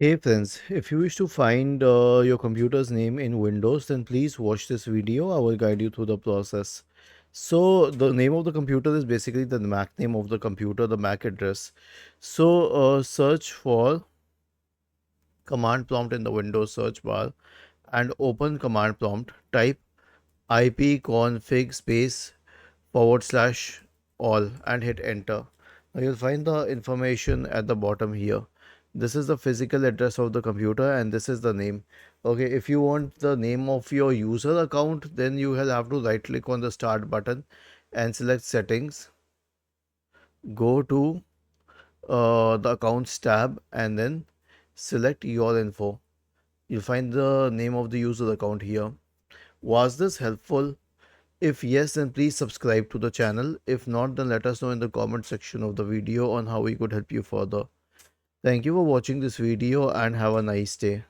Hey friends, if you wish to find your computer's name in Windows, then please watch this video. I will guide you through the process. So the name of the computer is basically the MAC name of the computer, the MAC address. So search for command prompt in the Windows search bar and open command prompt. Type ipconfig space /all and hit enter. Now you'll find the information at the bottom here. This is the physical address of the computer and this is the name. Okay, if you want the name of your user account, then you will have to right click on the start button and select settings. Go to the accounts tab and then select your info. You'll find the name of the user account here. Was this helpful? If yes, then please subscribe to the channel. If not, then let us know in the comment section of the video on how we could help you further. Thank you for watching this video and have a nice day.